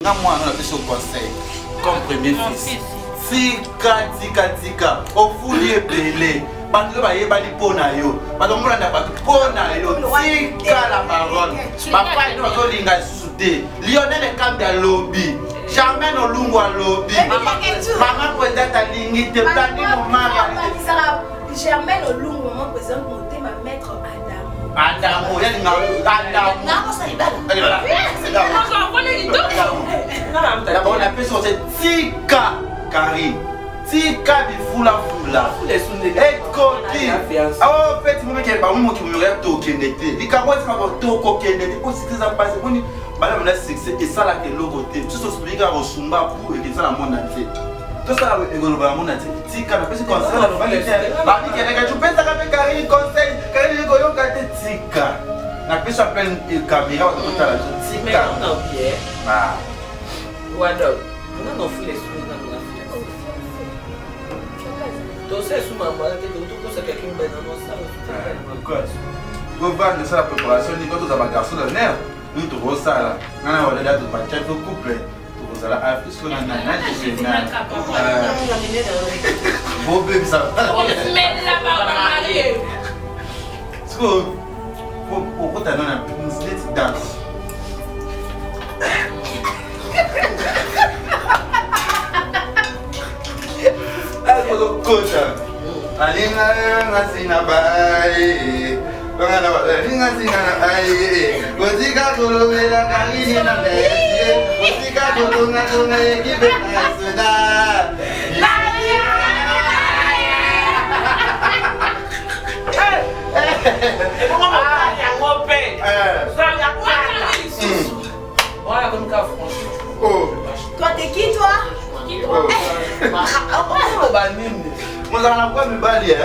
Moi, on a fait ce conseil comme premier fils. Tika, au foulier belé. Parce que vous avez pona yo. Parce que vous avez pona yo. Tika la parole. Papa, il doit se linga soudé. Lionel est de lobby. Jamais no lungu à lobby. Maman peut-être à lingi te plani no mari. Jamais no lungu maman présente monter ma maître Adamo, il y a Adamo. Non, ça y va. D'abord, on appelle ça Tika Karine. Tika de Fula. Et Koki. Ah, en fait, il y a pas qui me regarde au Kennedy. Il y a pas de Kennedy. Pour ce qui s'est passé, on a succès et ça là que l'autre côté. Tout ce qui est au Sumba pour et ça la monde entier. Tout ça là, le monde entier. Tika, on peut se conseiller. Tu peux t'appeler Karine conseil. Karine, il y a Tika. On peut s'appeler une caméra de toute la Tika. Mais on a bien. Ah. Ouais, donc, on a fait les sous. Tu sais, sous ma main, tu sais quelqu'un qui est dans notre salle. Vous voyez ça la préparation, quand vous avez un garçon de nerf, nous trouvons ça là. On a un de partir au couple. Vous allez à ce qu'on a beau bébé ça. Pourquoi tu as une petite danse? Coach, alinga sina bai, alinga sina ai, gotika kulubela kangini na besi, gotika kulunga tunga ekipe na suda. Toi, t'es qui toi? Vous allez quoi me balayer?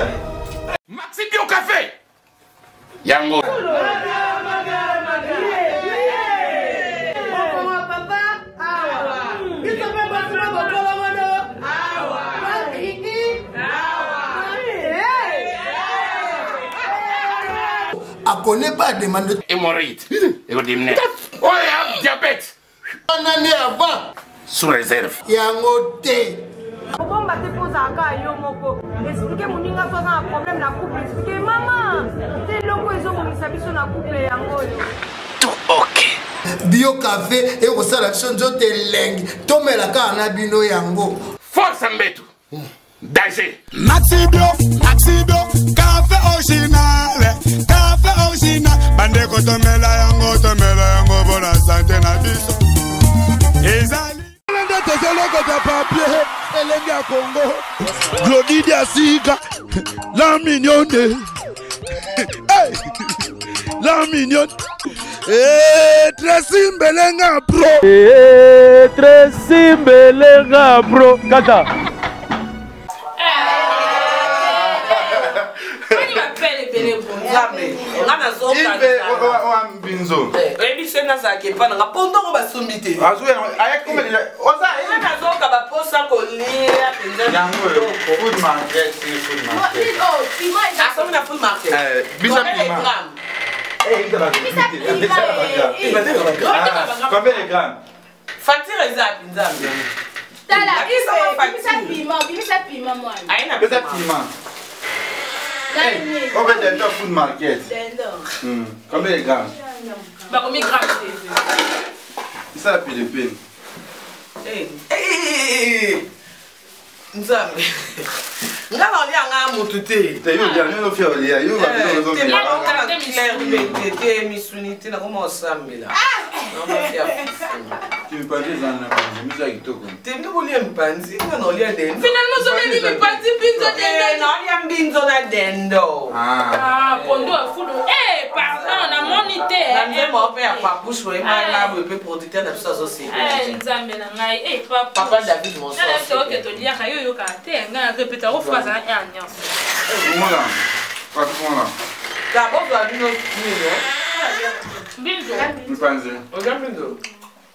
Maxi au café. Yango. A connaît pas demande Hémorroïde. Écoutez-moi. Oh, il y a diabète. une année avant. Sous réserve. Yango te. Bon, bah, tu poses un cas, yo, moko. Expliquez mon ninga, toi, un problème dans le couple. Expliquez, maman. C'est l'homme qui est mis sur la couple, yango. Tout ok. Bio café et au salation de lengue. Tomé la carne à bino yango. Force Mbetu. Danger. Maxi Bio, café original. Café original. Bande ko tomela yango, pour la santé na biso. Ezali. Papier, Elenga Congo, Glodidia Siga, la mignonne, hey, la mignonne, Tracy Belenga Pro, Tracy Belenga Pro, Kata. Binzo. Et c'est dans ça qui est pas dans la ponto qu'on va sommiter. Ah, je vais avec comment il est. Oh, ça, il y a des gens qui va poser ça coller. Food market, food market. Oh, piment. Ah, ça on a full market. Bisa piment. Il combien de grammes? Facture exact, Nzambe. Bimisa piment, moi. Peut-être piment. On va dans le food market. Combien de grammes? Bah, combien de grammes? Ça la Philippine. Nzambe. Nga na oli anga mutute. Te yo dia no fi oli ya yo ba no zo mi. Te misunité na comment sambela. Tu me parles dans la musique kitoko. Te ndo boli mpanzi nga na oli adendo. Finalement, ça m'a dit, mais pas de pinzo Na oli mbinzo na dendo. Ah, pondo a fou. Eh, pardon, on a monité. Na nzema ope ya kwa bouche we ma la bo pe producteur na biso so Eh, Nzambe na ngai. Eh, Papa David mon soeur. C'est ok to dire que yo ka te nga répéter au phrase en alliance. Voilà. Pas tout là. D'abord tu as vu notre Binzo. Me pense. Regarde binzo.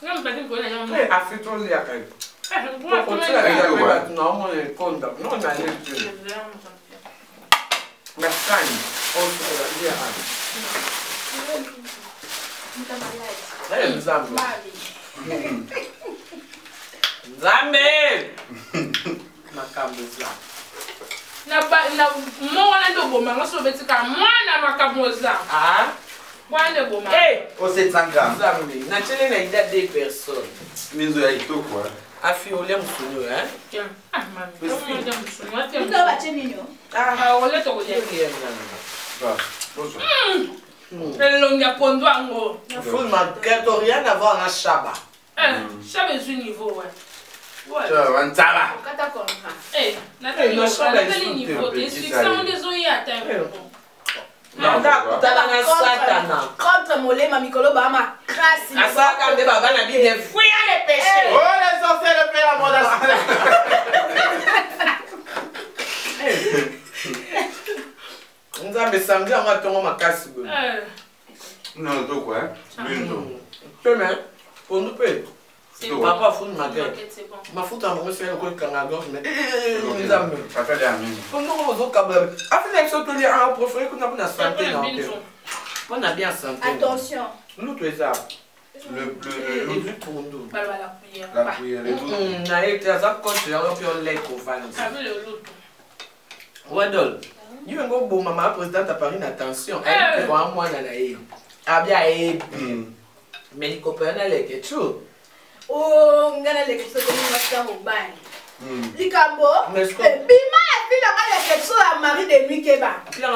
Non, pas dit qu'on a jamais. Eh, afito li akai. Pour Pour tu la regarde non mon compte. Non na lecture. La canne. On se la dire. É, Nzambe. Nzambe. Makambo za. Na mwana ndo boma ngaso betika mwana makambo za. Ah. Mwana boma. Au 700 grammes. Nzambe. Na tele na ida 2 personnes. Minzo ya ito quoi. Afiole msunyo hein. Tiens. Ah mami. Ndio msunyo. Tiens. Ndio bache nino. Ah, ole to kuja. Va. Bonsoir. Elonga pondo ango. Full market rien à voir na Shaba. Shaba est du niveau ouais. Ouais. Ça va, ça va. Kata kontra. Nathalie, niveau. Tu es on désolé atteindre. Contre molema mikolo ba ma krasi. Asa ka nde baba na bi de fuya les péchés. Oh les sorciers le fait la mode. Nzambe samedi on tongo makasi go. Non, to quoi? Minzo. Demain, pour nous payer. Papa fout ma tête. C'est bon. Ma fout en moi c'est quoi quand la gorge mais Nzambe. Ça fait la mine. Pour nous on va câble. Après ça tout les un préféré qu'on a pour la santé non. On a bien santé. Attention. Nous tout ça. Le pour nous. La prière. La prière et tout. Na été ça quand tu as un lait qu'on va. Avec le loup. Wadol. You ngo bo mama présidente à Paris attention. Elle pour moi na naïe. Ah bien mais les copains na les que tu. Oh, ngana le kiso ko masta mo bani. Likambo. Mais ce Bima ya fila ngala ketso ya mari de nuit keba.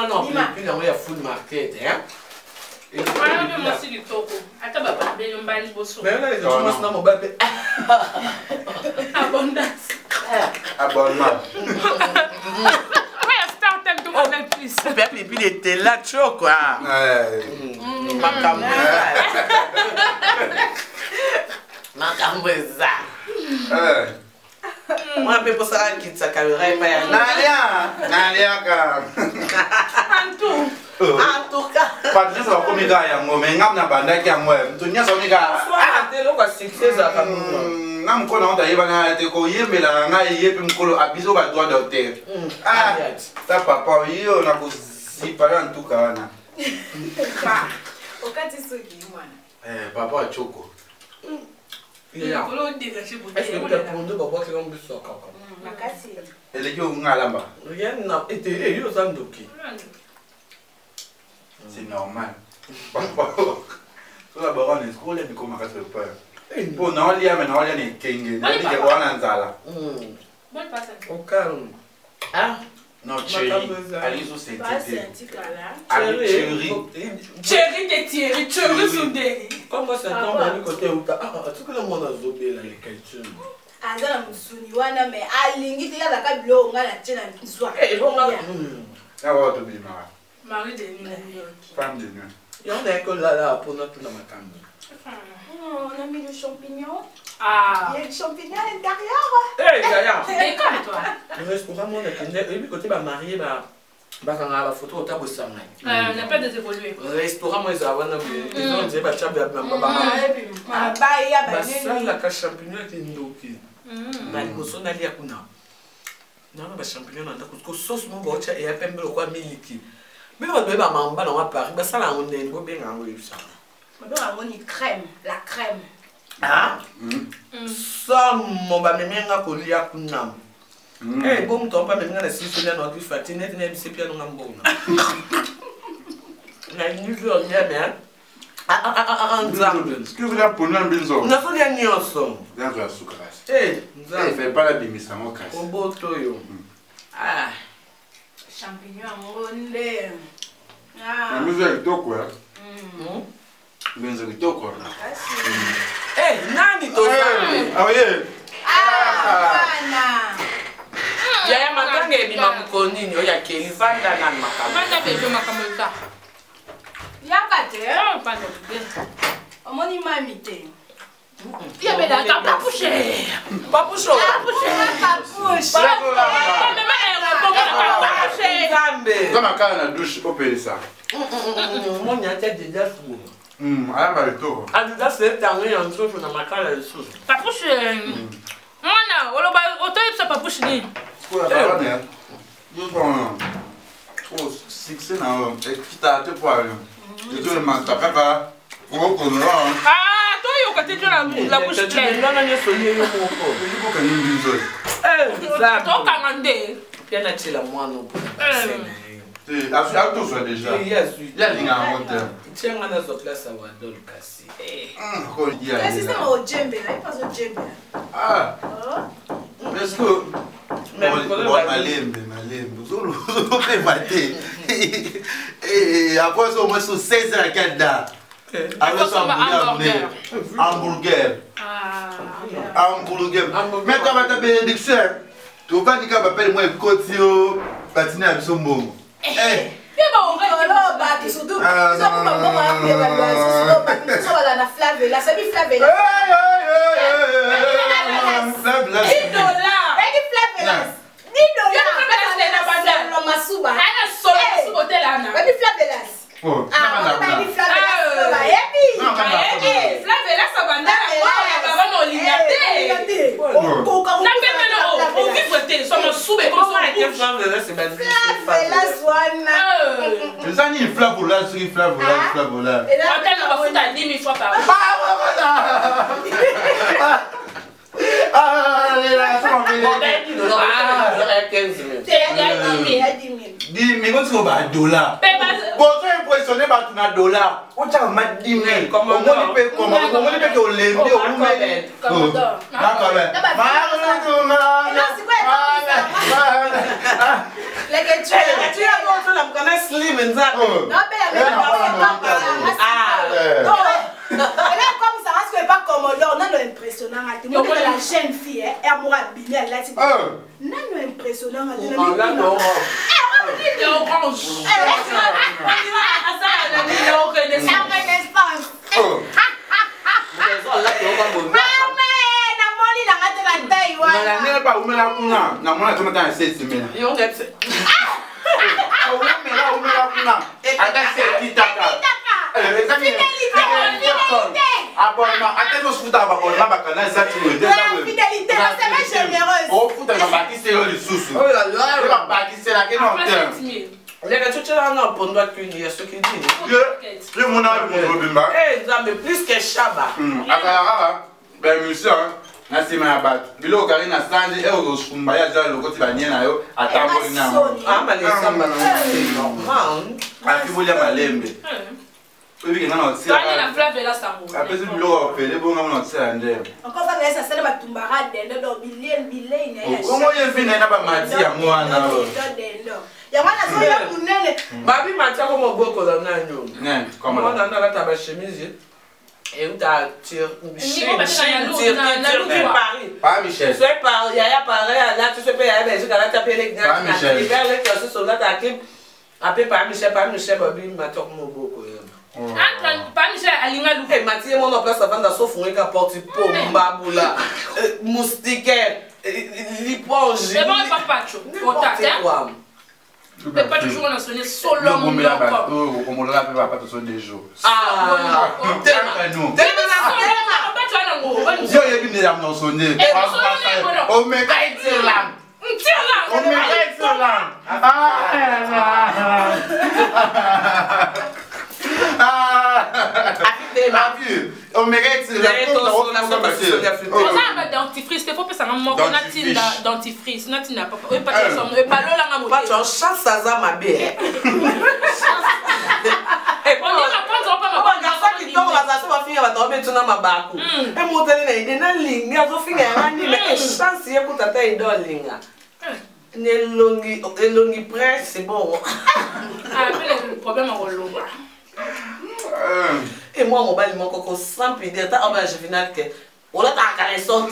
non, puis là on a full market hein. Et voilà même aussi du toko. Ata baba be yombali boso. Mais là les gens sont mon bébé. Abondance. Abonnement. Et puis il était là, chaud quoi. Macambouza. Moi, je peux pas savoir qui ça caméra et pas Nalia, En tout cas. Patrice va comme gars yango, mais ngam na banda ki yango. Ntonya so miga. Soit te lo kwa succès za kamuno. Ngam ko na ndaye bana te ko yembela nga yepe mkolo abiso ba droit d'auteur. Ah, ta papa yo na ko sipara ntuka wana. Okati soki mwana. Papa choko. Yeah. Est-ce que vous avez pour nous papa qui ont bu ça kaka? Makasi. Elle qui ngalamba. Rien n'a été yo zandoki. C'est normal. Papa. So la baronne est trop lente comme makasi peur. Bon, non, il y a maintenant il y a une kenge. Il dit wana nzala. Bonne passe. Au calme. Ah, non, chérie. Allez sous cette Chérie de Thierry, chérie soudé. Comment ça tombe à côté où tu as tout le monde a zobé là les calculs. Azana musuni wana me alingi te ya ka bilo ngala tena nzwa. Bon là. Ah ouais, tu dis Mara. Marie de nuit. Femme de nuit. Il y en a que là pour notre dans ma cambre. On a mis le champignon. Ah. Il y a le champignon à l'intérieur. Hey, Gaïa. Et comme toi. Le restaurant, on a connu. Et puis, côté marié, quand on a la photo, on a besoin. On n'a pas désévolué. Le restaurant, moi, ils ont dit, bah, tu as bien, Ah, bah, il y a bah, ça, la cache champignon est indoké. Bah, il faut aller à Kuna. Non, bah, champignon, on a parce que sauce, mon bocha, et à peine le quoi, miliki. Mais on va pas m'en bas, on va parler. Bah, ça, là, on est bien en haut, ça. Maintenant, on a une crème, la crème. Ah? Ça, mon bah, même un collier à Kuna. Eh, bon, tu pas même un si c'est notre fatine, tu n'aimes pas bien un bon. La nuit, on y a bien. Ce que vous avez pour nous, un binzo. On a fait des nuances. Dans la sucre. Eh, il ne fait pas la bimisa, mon casse. Au beau toyo. Ah. Champignon à monde. Ah. Nous avons tout quoi. Nous avons tout quoi. Eh, nani to ça? Ah oui. Ah, Anna. Yaya matanga ebima mkonini oya keli vanda na makambo. Vanda bebe makambo ta. Yakate. Pas de bien. Omoni mami te. Ya bela ta papouche. Papouche. Papouche. Comme un cas dans la douche, on peut ça. Mon nyate déjà fou. Ah, bah, le tour. Ah, déjà c'est dernier en dessous dans ma cale là-dessous. Papouche. Mwana, wala ba otoy sa papouche ni. Pour la baronne, nous avons trop succès dans le qui t'a te poil. Et tout le monde, t'as pas. Oh, qu'on a. Ah, toi, côté de la bouche pleine. Non, non, je suis lié au mot. Bien attiré la moi non. Auto soit déjà. Il y a des gars en moteur. Tiens, on a notre place à Wadol Kassi. Le système au djembe, là, il passe au djembe. Ah. Est-ce que malembe, vous avez maté. Et après ça, au moins sur 16 ans, 4 dates. Avec son hamburger. Mais quand on a bénédiction, tu vas dire qu'on va appeler moi Kotio, patiner avec son bon. Mais quand tu vas à dollar, bon, tu es impressionné par ton dollar. On t'a mal 10 000. Comment on peut comment on peut que on l'aime bien, on met. Plus que Chaba. Ben, monsieur, nasi mabat. Bilo kari na sandi e o sumbaya za lokoti banyena yo atambo ina. Ah, mais les samba normal. Akibulia malembe. Obi ngana otsi. Tani na flave la sango. Apesi bilo pele bonga mona otsi ande. Encore ça laisse ça ba tumbara dendo do bilien na ya. Komo yefina na ba mati ya mwana. Ya mwana so ya munene. Babi mati ko mo boko la nanyo. Ne, comment on a ta ba chemise. Et où t'as tiré Paris. Pas Michel. Tu sais pas, il y a pareil là, tu sais pas, il y a Belgique, là, tu as payé les gars. Pas Michel. Les gars, les qui sont là, tu as appelé pas Michel, Babi, m'a toqué mon beau. Pas Michel, Alina Lou. Et Mathieu, mon place avant d'assaut, fouet qu'à porter pour Mbaboula, moustiquaire, l'éponge. C'est bon, papa, tu vois. Tu peux pas toujours en sonner solo mon corps. Oh, comme on l'a fait, pas tous des jours. Ah, nous. Tu Yo, il y a une sonner. Oh, mais c'est là. Oh, mais c'est là. On mérite la dentifrice, il faut que ça me manque dentifrice. Non, tu n'as pas. Oui, pas de son. Pas là, la pas de chance, ça va ma belle. Et on a pas de qui tombe, ça va finir, va tomber tout dans ma bac. Et mon télé, il est dans la ligne, il a fini à mais chance, il y a pour ta taille dans la ligne. Les longues presse, c'est bon. Ah, mais le problème, on va l'ouvrir. Et moi, mon bal, mon coco, sans plus dire, je finis que. On a ta caleçon.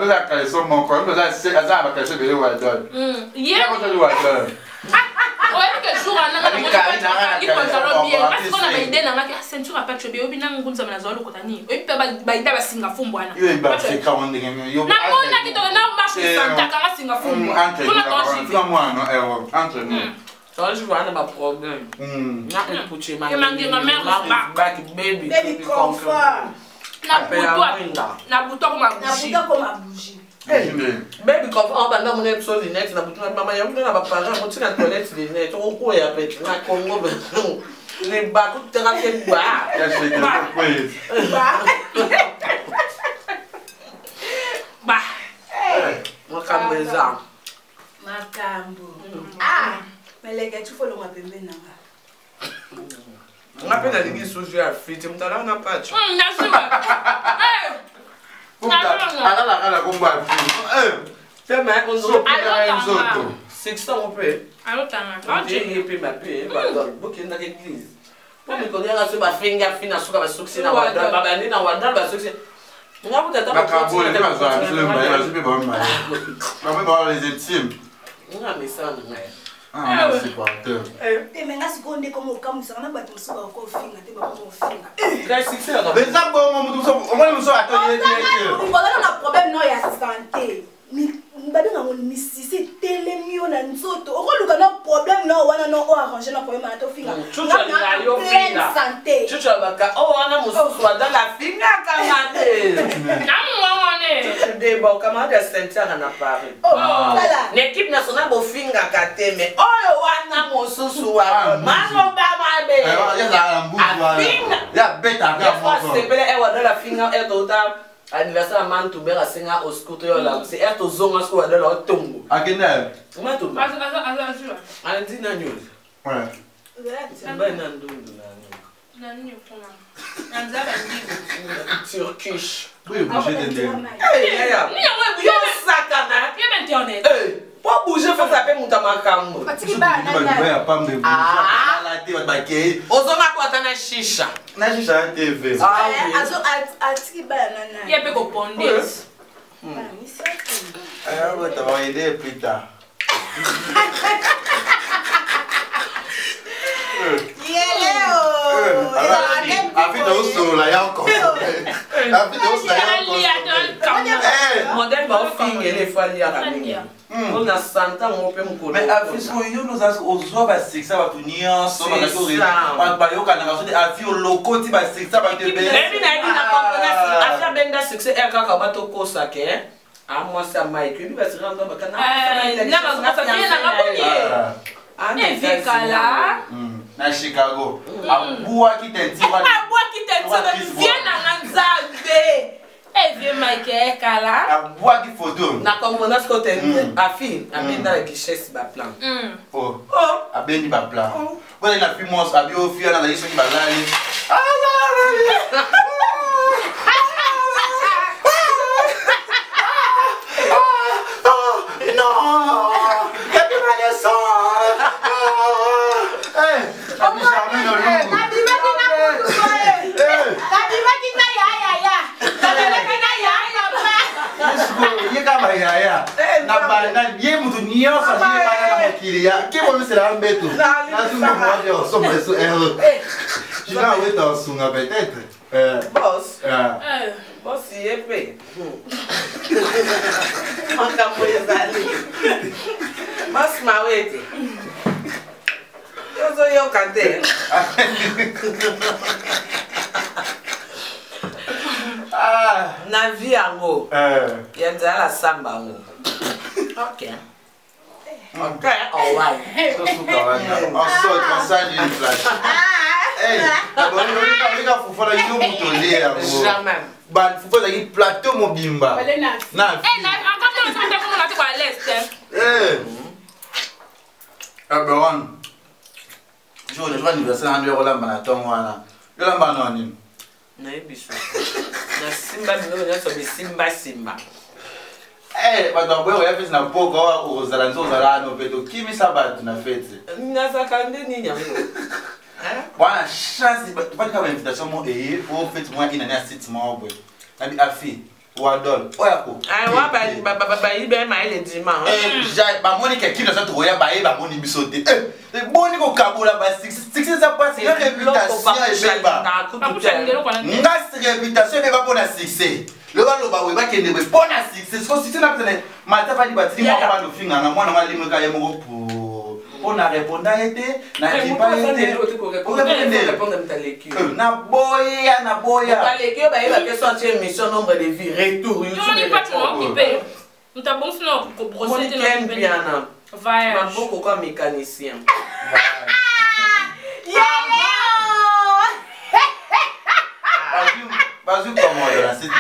La caleçon, mon corps, mais là, c'est la caleçon de l'Ouadol. Hier, on a que jour, on a bien. Parce qu'on a idée dans la ceinture à pas de cheveux, on a un gonza na zolo kotani. On peut baïda ba singa fumbwana. Yo ba se ka wonde ngemi yo. Na mona ki to na marche santa kara singa fumbwana. Pour la tonji. Pour moi non, entre nous. Quand je vois un problème. Na puche ma. Et mangi ma mère back baby. Baby confort. Na buto comme ma bougie. Baby confort on va dans mon épisode net na buto maman ya on na ba parent on tient la toilette les net on quoi ya pet na Congo. Les bateaux de terrain qui boivent. Bah. Macambeza. Macambo. Ah, mais les gars, tu faut le rappeler maintenant. On appelle la ligue sous à frites, on t'a là, on a pas de chance. C'est ma conso. 600 on peut. Allô, Tanga. J'ai payé ma paix, beaucoup dans l'église. Pour me connaître, la soeur va finir fina suka va succès na wada, baba ni na wada va succès. On a peut-être pas Macambo, il est pas ça, je le mets, je peux pas me mal. On va les intimes. On a mis ça dans Ah, c'est pas tellement. Et maintenant, si on est comme au camp, ça n'a pas de souci encore finir, t'es pas bon finir. Très succès là. Mais ça bon, on va nous sortir On a un problème non, il y a santé. Mbadi na mon misisi telemi ona nzoto okoluka na problème na wana no o arranger na problème na to finga chucha na yo finga santé chucha baka o wana mususu wa dans la finga kamade na mwana chucha de ba kamade sentia na pare l'équipe nationale bo finga kateme o wana mususu wa mano ba mabe ya la mbuzi wa ya beta ga mo c'est belle e wa dans la finga e total anniversaire man to bela singa au scooter là c'est est aux zongas quoi de leur tombe akena comment to Azu. andi na news ouais c'est ben nan dundu na nini kuna nanzaba ndivo turkish oui bouger de hey ya ni wewe yo sakana yebe internet pour bouger faut taper mutamakambo patiki ba na ya pambe bouger la te ba ke ozoma kwa tana shisha na shisha TV azo atiki ba na yebe ko pondes on va aider plus tard modèle va finir les fali à la on a 100 ans on peut me connaître mais afisco yo nous as ozo ba sexa ba tunia so ba ko re ba yo kana ba so de afio loko ti ba sexa ba te be mais na ina comprendre afia benda succès e kaka ba to kosa ke a moi ça Mike lui va se rendre ba kana na ba fa bien na ngaboni vikala na Chicago abua ki tenti ba abua ki tenti ba bien na nzambe vieux Mike kala abua ki photo na comprendre ce côté afi abenda la guichesse ba plan oh abendi ba plan voilà la fille moi abio fille na yeso ki ba lali ye mutu niyo sa je ba na mokili ya ke bo misela mbeto na zu mo mo yo so mo so je vais aller dans son peut-être boss boss yep on ka mo yazali boss mawete yo kante na vie yango ya nzala samba ngo ok alright on sort on s'en une flash hey bon on va fufala yo mutolé jamais ba fufala ki plateau mobimba na encore tu me dis comment tu vas à l'est Baron jour le anniversaire en euro lamba na ton wana yo lamba no nini na ebiso na simba mino na so simba ba do ya fesi na poko o zala nzo zala no peto kimi sabat na fete na sakande ni nyango bwana chance pas de faire invitation mo au fait moi ina na site mo boy na bi afi wa dol oyako wa ba ibe ma ile dima ja ba moni ke kilo sa to ya ba moni bisote boni ko kabola ba 6 ça passe la réputation et ba nga réputation et ba bona succès le ba lo ba we ba kende we bona succès so succès na pene mata ba di batri mo ba no finga na mwana ngali mo ka ye mo po on a répondu à été na qui pas été na boya ba leki ba iba question de mission nombre de vie retour YouTube pas occupé nous t'as bon sinon ko brosser de piano voyage ma beaucoup comme mécanicien Vas-y, commode la site.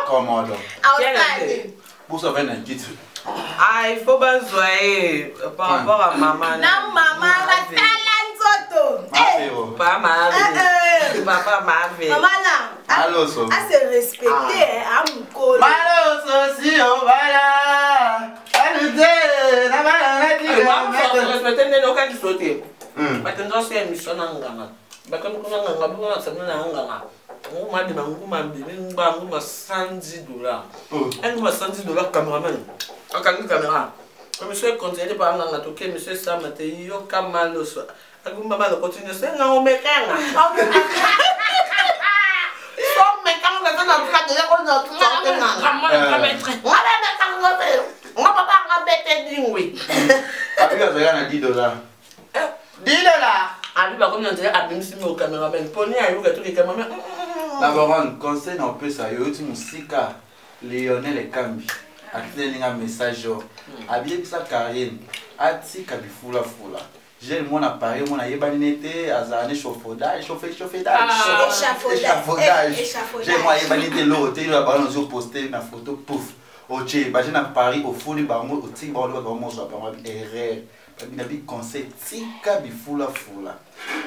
Commode. Pour sauver un kit. Ah, il faut pas jouer par rapport à maman. Non, maman, la talent soto. Pas ma vie. Papa ma vie. Maman là. Allô, so. À se respecter, à mon col. Malo, so, si, oh, voilà. Allez, na bala, Je respecte les locaux qui sautent. Maintenant, c'est une mission en Ghana. Parce que nous avons un gars qui s'appelle Ghana. On m'a dit, $110. Elle m'a $110 cameraman. En caméra. Monsieur conseillé par un toqué, monsieur Sam, yo kamalo. Aku maman le continue, c'est un mécan. Son mécan, on a fait notre cas de la on a pas embêté d'ingui. Après, il y a $10. $10. Ah, lui, par contre, on a dit, administrer au caméraman. Pony à tous les caméramans. D'abord, un conseil dans peu ça, yo tu musika Lionel et Kambi. Akitenga message yo. Abiye ça Karine. Ati kabifula fula. J'ai mon appareil, mon ayebani nete azane chauffaudage. J'ai moi ayebani te lo, te la balon zo poster na photo pouf. Oche, ba j'ai na Paris au fond du bango, au tig ba lo ba mo zo ba erreur. Il a conseil tika bifula fula.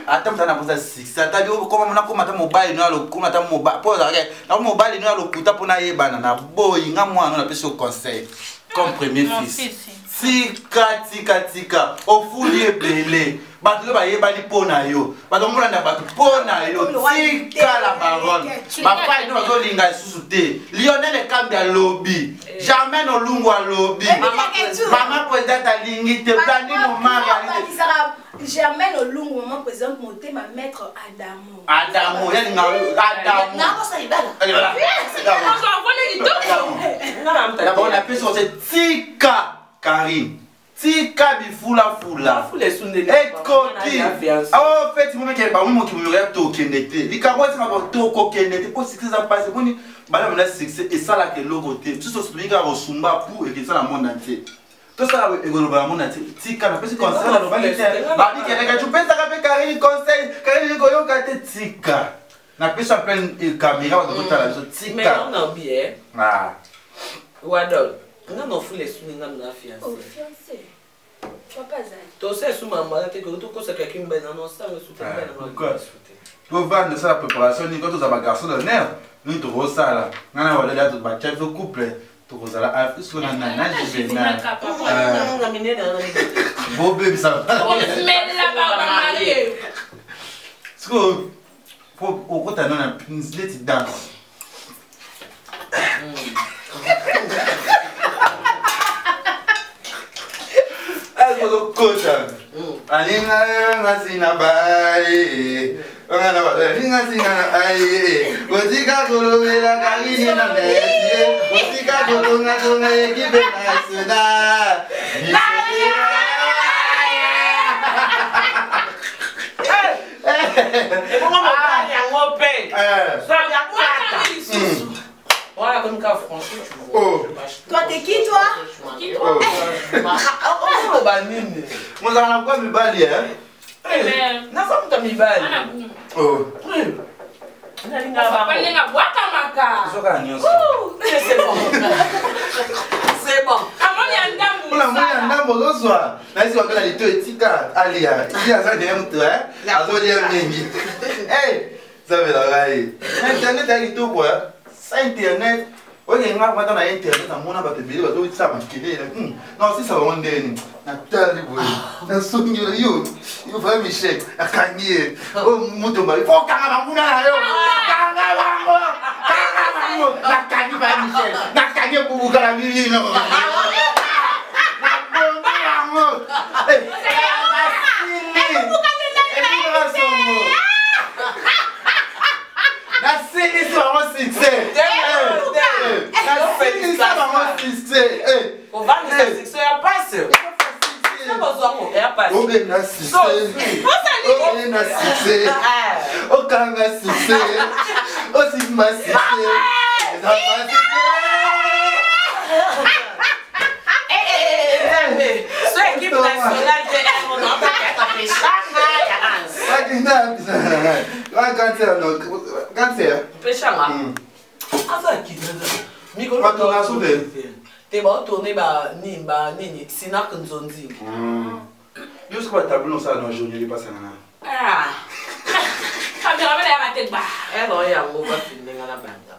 Attends, tu as posé 6. Tu as dit comment on a commencé mobile, nous allons commencer mobile. Pose regarde, dans mobile nous allons couper pour naïe banana. Boy, nga moi on a pris ce conseil comme premier fils. Tika. Au foulier belé. Batu ba yeba ni pona yo. Batu mula na batu pona yo. Tika la parole. Ma frère nous zo linga susute. Lionel et Kambi à lobby. Jamais no lungu à lobby. Maman présidente a lingi te plani no mari a Germaine Olungu, maman présente monter ma maître Adamo. Adamo, il y a Adamo. Non, ça y va là. Allez, voilà. D'abord, on appelle ça Tika Karine. Tika bifula fula. Et Koki. Ah, en fait, il y a un moment qui me regarde tout Kenete. Il y a un moment qui me regarde Kenete. Pour ce qui s'est passé, madame a succès et ça là que l'autre côté. Tout ce qui est au Sumba pour et que ça la monde entier. Tout ça est globalement tika na pesi conseil na bali bali keleka tu pesa ka pe Karine conseil Karine ko yo ka te tika na pesa plein caméra de kota la tika mais on a bien ah wadol on a fou les souninga na fiancé oh fiancé papa zali to c'est sous maman te ko to ko ça quelqu'un ben non ça me soutient ben quoi tu vas de ça la préparation ni quand tu as ba garçon de nerf nous tu rosa là ngana wala da tu ba chef couple tu rosa là afis ko na juvenal beau bébé ça mais là-bas marié Sco au côté non na let's dance algo cocha alinga ngasina bai ngana balinga sina ai otika kulubela kangini na mesi otika kulunga tunga ekipe nasional voilà comme cas français tu vois. Oh. Toi t'es qui toi? Oh. Oh banine. Moi ça n'a pas mi bali hein. Na femme ta mi bali. Oh. Na linga ba. Pas linga boîte à maca. Soka nyonso. C'est bon. C'est bon. Comment y a ndambo? Pour la moya ndambo lozwa. Na isi wakala lito etika alia. Ici à ça derrière toi hein. Azo dia mingi. Eh, ça veut la rai. Internet a lito quoi? Ça internet. Oye nga kwa na internet amona ba tebele ba do tsama kile. Non, si ça va ndeni. Na tali boy. Na sonyo yo. Yo va Michel. Akanye. Oh muto ba. Fo kanga ba muna na yo. Kanga bango. Kanga bango. Na kanyi ba Michel. Na kanye bubu kala mili no. Na bongo bango. Eh. Na sini so mo succès. On va nous dire que ça passe. C'est pas ça mon père passe. On est assisté. On est assisté. On can assisté. Aussi m'assisté. Ce équipe nationale de on n'a pas qu'à taper ça. Cancer. Pechanga. Asa qui Miko Pas ton assoudé. T'es bon tourner ba nini sinak nzonzi. Juste quoi tableau ça dans journée il passe nana. Ah. Caméra mais la tête bas. Eh non, ya mo ba filmer ngana banda.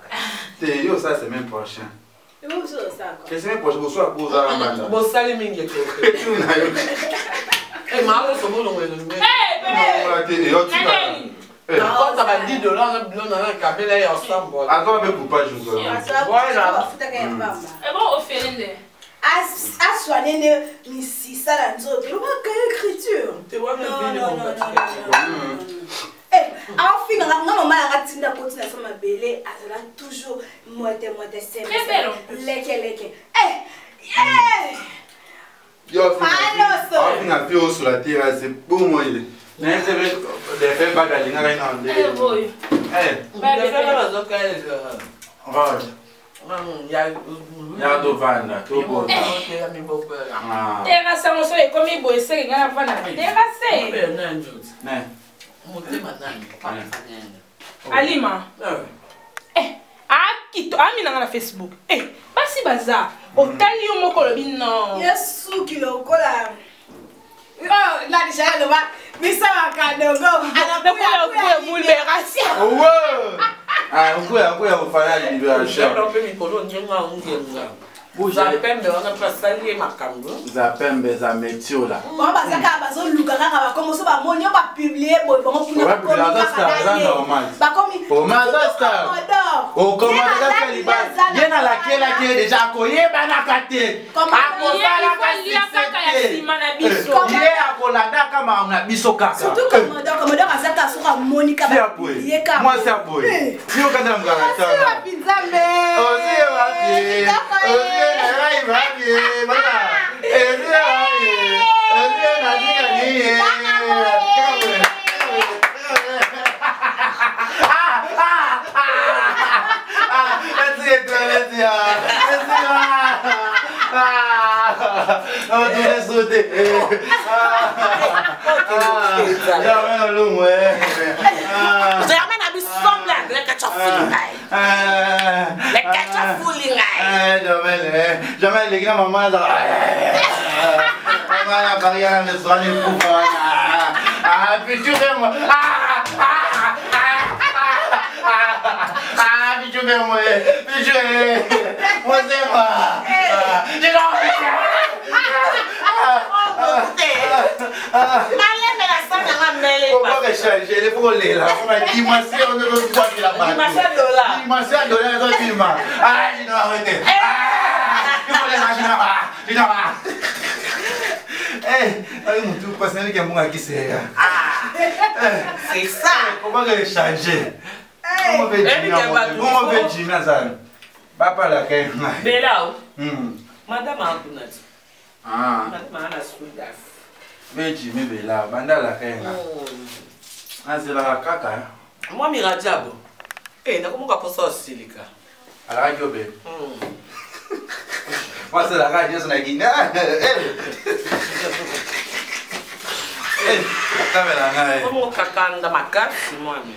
T'es yo ça c'est même prochain. Et vous ça quoi? C'est même prochain pour soit pour ça banda. Bo sali mingi ko. Eh ma ko so mo lo ngene. Eh, bébé. Quand ça va $10 on a un cabelle ensemble. Attends mais pour pas jouer. Voilà. Et bon au Félinde. À soigner ni si ça la nzoto. Le quelle écriture. Tu vois même bien mon Eh, enfin na maman la tinda continue à sama belé, elle a toujours moitié c'est. Très belle. Leke. Eh! Yo, on a fait sur la terrasse, c'est pour moi. Mais c'est vrai, des faits bagages, il y a un Eh, boy. Eh, il y a deux vannes là, tout bon. Terrasse, on se comme il boit, c'est rien à voir. Terrasse. Alima. Eh, akito, amina na Facebook. Eh, basi baza. Otali yo moko lobi non. Yesu kilo kola. Oh, là déjà le va. Mais ça va cadeau go. Alors pour le libération. Ouais. Ah, on peut faire la libération. Zapembe on a pas sali makambo. Zapembe za metio là. Bon ba zaka ba zo luka kaka ba commencer ba monyo ba publier bo ba ko Ba komi. Oh mazasta. Oh comment ça fait libération? Yena la kele déjà koyeba na kate. Akosala kasi biso. Ye akolanda kama na biso kaka. Surtout comme azaka soka monika ba publier kaka. Moi c'est boy. Si on kana mgala sana. Si pizza me. Oh si va. Jamais les gars, maman, maman a parié à le soir du pouvoir. Ah, puis tu fais moi. Puis tu fais moi. Puis tu moi, c'est moi. Tu l'as pourquoi changer les volets là? On a dit, moi, c'est on ne veut pas qu'il a pas. Dimension $. Ah, je dois arrêter. Tout personnel qui est moi qui c'est. C'est ça. Comment que changer? Comment veut dire ça? Papa la caille. Bela. Madame Akunati. Ah. Madame Ana Soudas. Mais Jimmy Bela, banda la caille. Ah c'est la caca. Moi Mira Diabo. Eh, na comment ka ça silika? À la radio bé. Moi c'est la radio sur la Guinée. Como kakanda makasi mwami.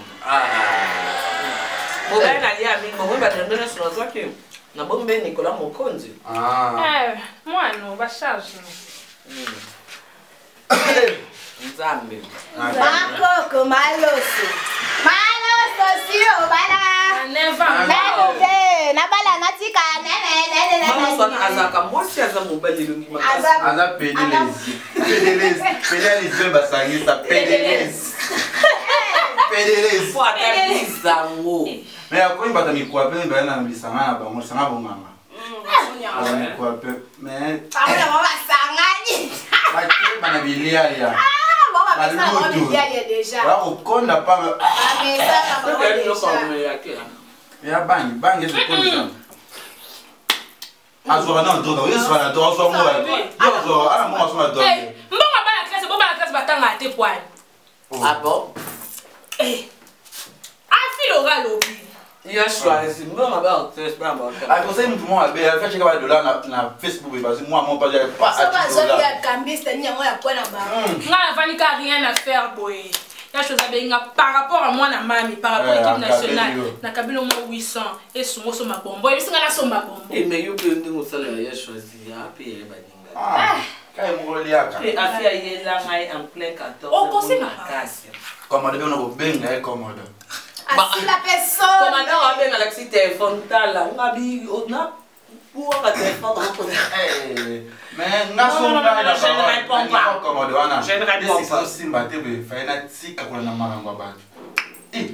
Boga na lia mi mo ba tendona sino zake. Na bombe Nicolas Mokonzi. Mano, ba charge. Nzambe. Makoko maloso. Maloso sio bana. Neva. Na bala natika nene. Mama son azaka mwasi aza mobali lungi makasi. Aza pedeles basangisa pedeles. Pedeles. Faut attendre zango. Mais à quoi il va te quoi peine ben na bisanga ba mo sanga bo mama. Ah quoi peu mais Pamela mama sangani. ba ki bana bilia ya. Mama bana bilia déjà. Ba o konda pa. Mais ça C'est que nous sommes yake. Ya bang c'est comme ça. Azora non dono, yeso na do so mo. Yo ala mo so na do. Mbonga ba la classe batanga te poil. Ah bon? Afilo galobi. Il a choisi mbonga ba test ba ba. Ah conseil moi be fait checker ba dollar na Facebook parce que moi mon pas j'avais pas ça va sortir à cambiste ni moi ya point là-bas. Nga vani ka rien à faire boy. ya chose abenga par rapport à moi na mami par rapport à l'équipe nationale na kabilo mo 800 et songo so mabombo et singa na so mabombo et mais yo pe ndingo sala ya choisi ya pe baninga kai mongoli aka et afia yela ngai en plein 14 o conseil ma kasi comme on a benga commode asi la personne commandant a benga la téléphone tala ngabi ona pour la téléphone mais nga so nga je ne réponds pas commode wana je ne réponds pas simba tebe faina tika kula na marango abantu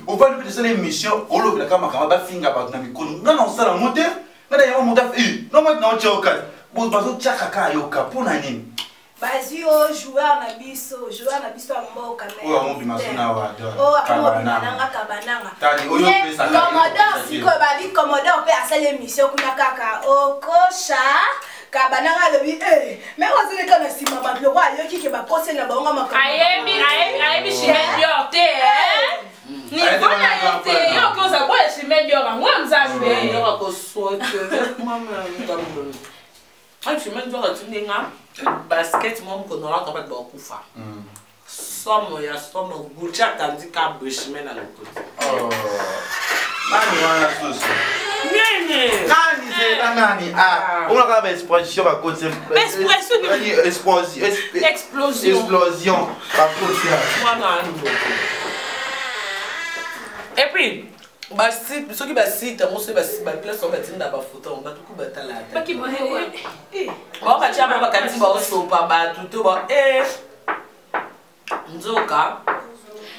on va lui faire l'émission au lobe la kamaka ba finga ba na mikolo nga na osala moteur nga da yawa moteur non moi na ochoka bo bazo chaka ka yoka pona nini Bazi o joueur na biso mboka mais o mo bimasuna wa o akabananga tali oyo pesa commodore siko babi commodore pe asala émission kuna kaka okosha kabananga lobi mais ozele kana sima ba loko ayoki ke ba pose na bango makamba ayebi chimedio te ni bona yote yo koza kwa chimedio ngo mzambe yo ko sote mama ngambo ai chimedio ka tindinga basket mom ko nora ka ba kufa somo gucha kandi ka beshime na lokoti nani wana susu nene nani ze nani on a ba exposition ba côté explosion ba côté mwana ndo et puis basi soki basi ta moso basi ba place on batinda ba photo on batuku batala ba ki bo ba ba chama ba kanti ba osopa ba tuto ba nzoka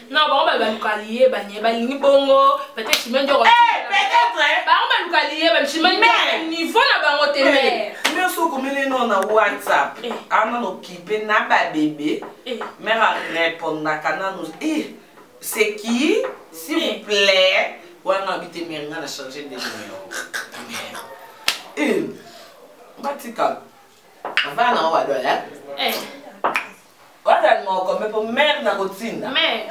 non ba ba lukaliye ba nye ba lingi bongo peut-être chimendio peut-être ba ba lukaliye ba chimendio niveau na bango te mais so komele no na WhatsApp ana no kipe na ba bébé mais répondre kana nous c'est qui s'il vous plaît wana habiter menga na changer de numéro batika avana wa dola wala mo comme pour mère na routine mais